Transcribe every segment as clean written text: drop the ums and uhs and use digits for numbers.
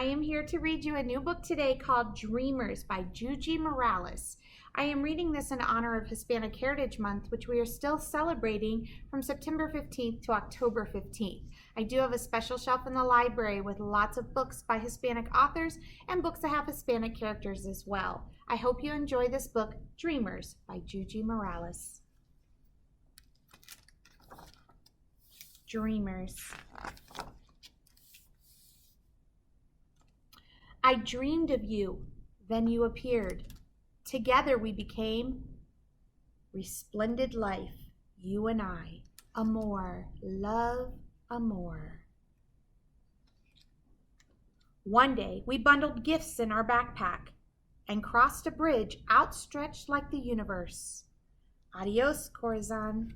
I am here to read you a new book today called Dreamers by Yuyi Morales. I am reading this in honor of Hispanic Heritage Month, which we are still celebrating from September 15th to October 15th. I do have a special shelf in the library with lots of books by Hispanic authors and books that have Hispanic characters as well. I hope you enjoy this book, Dreamers by Yuyi Morales. Dreamers. I dreamed of you, then you appeared. Together we became resplendent life, you and I. Amor, love, amor. One day we bundled gifts in our backpack and crossed a bridge outstretched like the universe. Adios, Corazon.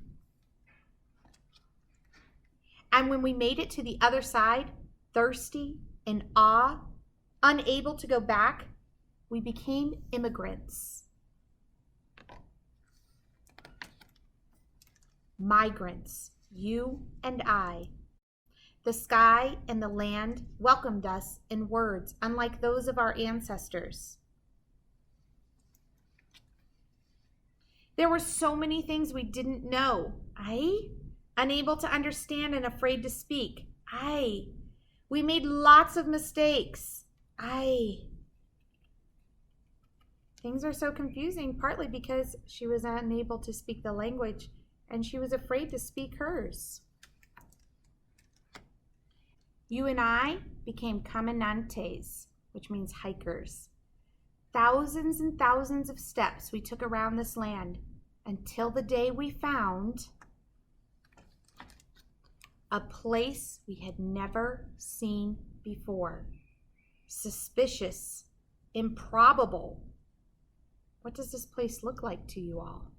And when we made it to the other side, thirsty, in awe, unable to go back, we became immigrants. Migrants, you and I. The sky and the land welcomed us in words unlike those of our ancestors. There were so many things we didn't know. Unable to understand and afraid to speak. We made lots of mistakes. Things are so confusing, partly because she was unable to speak the language and she was afraid to speak hers. You and I became caminantes, which means hikers. Thousands and thousands of steps we took around this land until the day we found a place we had never seen before. Suspicious, improbable. What does this place look like to you all?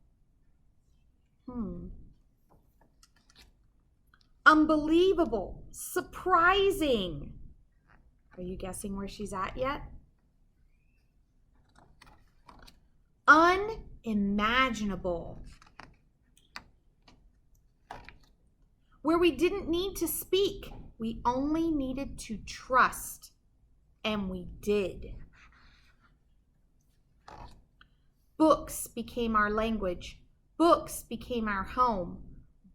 Unbelievable, surprising. Are you guessing where she's at yet? Unimaginable. Where we didn't need to speak, we only needed to trust, and we did. Books became our language. Books became our home.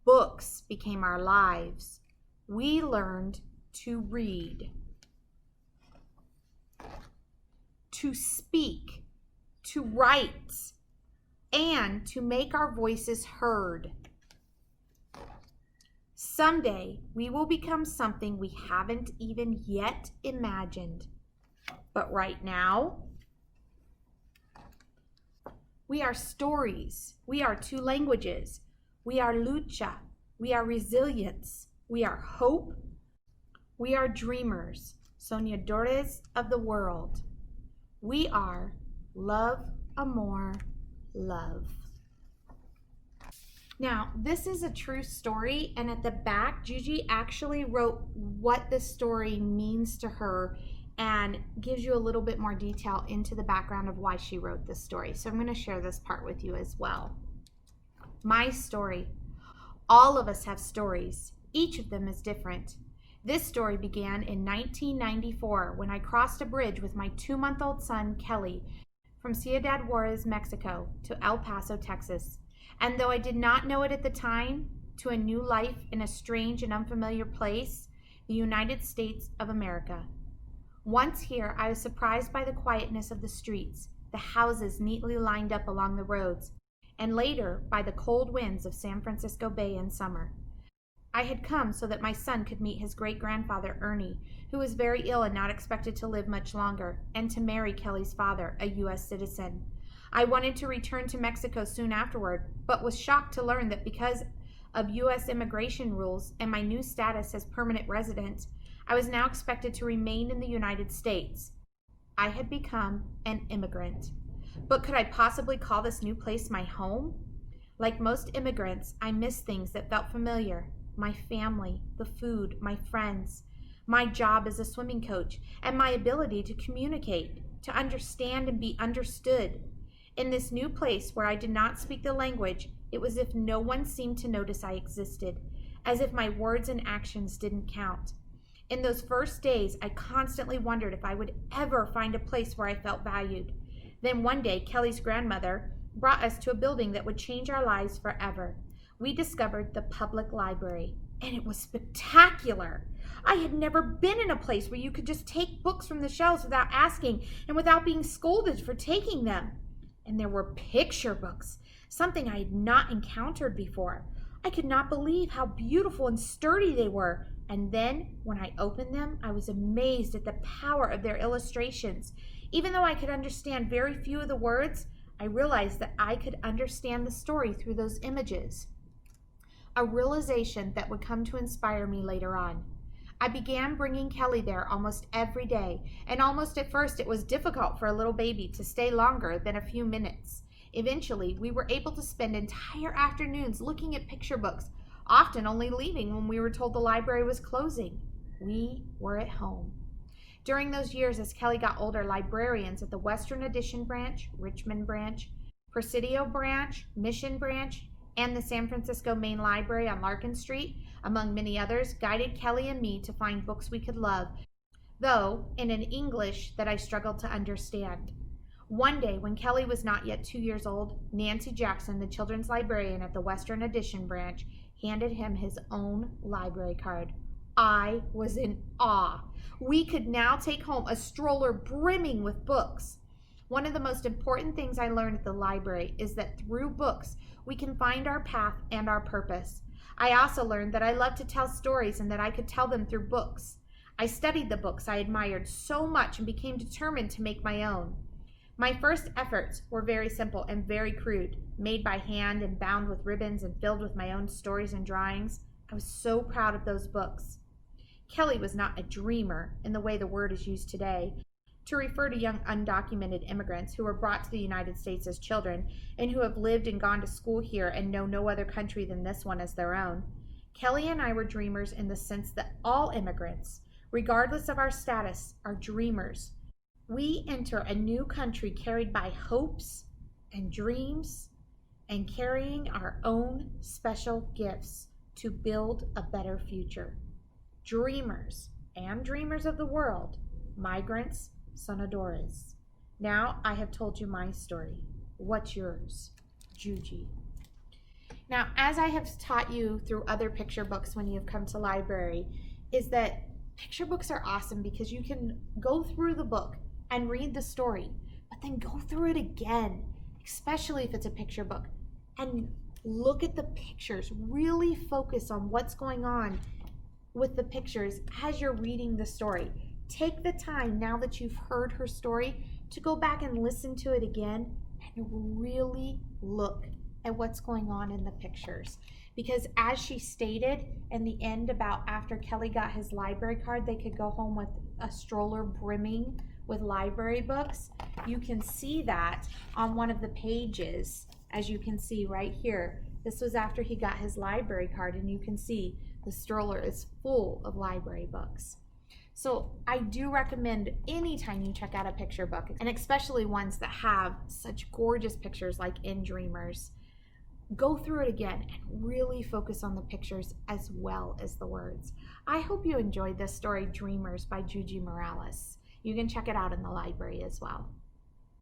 Books became our lives. We learned to read, to speak, to write, and to make our voices heard. Someday, we will become something we haven't even yet imagined. But right now, we are stories. We are two languages. We are lucha. We are resilience. We are hope. We are dreamers, soñadores of the world. We are love, amor, love. Now, this is a true story, and at the back, Yuyi actually wrote what this story means to her and gives you a little bit more detail into the background of why she wrote this story. So I'm going to share this part with you as well. My story. All of us have stories. Each of them is different. This story began in 1994 when I crossed a bridge with my 2-month-old son, Kelly, from Ciudad Juarez, Mexico, to El Paso, Texas. And though I did not know it at the time, to a new life in a strange and unfamiliar place, the United States of America. Once here, I was surprised by the quietness of the streets, the houses neatly lined up along the roads, and later by the cold winds of San Francisco Bay in summer. I had come so that my son could meet his great-grandfather, Ernie, who was very ill and not expected to live much longer, and to marry Kelly's father, a U.S. citizen. I wanted to return to Mexico soon afterward, but was shocked to learn that because of U.S. immigration rules and my new status as permanent resident, I was now expected to remain in the United States. I had become an immigrant. But could I possibly call this new place my home? Like most immigrants, I missed things that felt familiar. My family, the food, my friends, my job as a swimming coach, and my ability to communicate, to understand and be understood. In this new place where I did not speak the language, it was as if no one seemed to notice I existed, as if my words and actions didn't count. In those first days, I constantly wondered if I would ever find a place where I felt valued. Then one day, Kelly's grandmother brought us to a building that would change our lives forever. We discovered the public library, and it was spectacular. I had never been in a place where you could just take books from the shelves without asking and without being scolded for taking them. And there were picture books, something I had not encountered before. I could not believe how beautiful and sturdy they were. And then, when I opened them, I was amazed at the power of their illustrations. Even though I could understand very few of the words, I realized that I could understand the story through those images. A realization that would come to inspire me later on. I began bringing Kelly there almost every day, and almost at first it was difficult for a little baby to stay longer than a few minutes. Eventually, we were able to spend entire afternoons looking at picture books, often only leaving when we were told the library was closing. We were at home. During those years, as Kelly got older, librarians at the Western Addition branch, Richmond branch, Presidio branch, Mission branch, and the San Francisco Main Library on Larkin Street, among many others, guided Kelly and me to find books we could love, though in an English that I struggled to understand. One day, when Kelly was not yet 2 years old, Nancy Jackson, the children's librarian at the Western Addition branch, handed him his own library card. I was in awe. We could now take home a stroller brimming with books. One of the most important things I learned at the library is that through books, we can find our path and our purpose. I also learned that I love to tell stories and that I could tell them through books. I studied the books I admired so much and became determined to make my own. My first efforts were very simple and very crude, made by hand and bound with ribbons and filled with my own stories and drawings. I was so proud of those books. Kelly was not a dreamer in the way the word is used today, to refer to young undocumented immigrants who were brought to the United States as children and who have lived and gone to school here and know no other country than this one as their own. Kelly and I were dreamers in the sense that all immigrants, regardless of our status, are dreamers. We enter a new country carried by hopes and dreams and carrying our own special gifts to build a better future. Dreamers and dreamers of the world, migrants, sonadores. Now I have told you my story. What's yours? Yuyi. Now, as I have taught you through other picture books when you have come to library, is that picture books are awesome because you can go through the book and read the story, but then go through it again, especially if it's a picture book, and look at the pictures. Really focus on what's going on with the pictures as you're reading the story. Take the time, now that you've heard her story, to go back and listen to it again and really look at what's going on in the pictures. Because as she stated in the end about after Kelly got his library card, they could go home with a stroller brimming with library books. You can see that on one of the pages, as you can see right here. This was after he got his library card, and you can see the stroller is full of library books. So I do recommend anytime you check out a picture book, and especially ones that have such gorgeous pictures like in Dreamers, go through it again and really focus on the pictures as well as the words. I hope you enjoyed this story, Dreamers by Yuyi Morales. You can check it out in the library as well.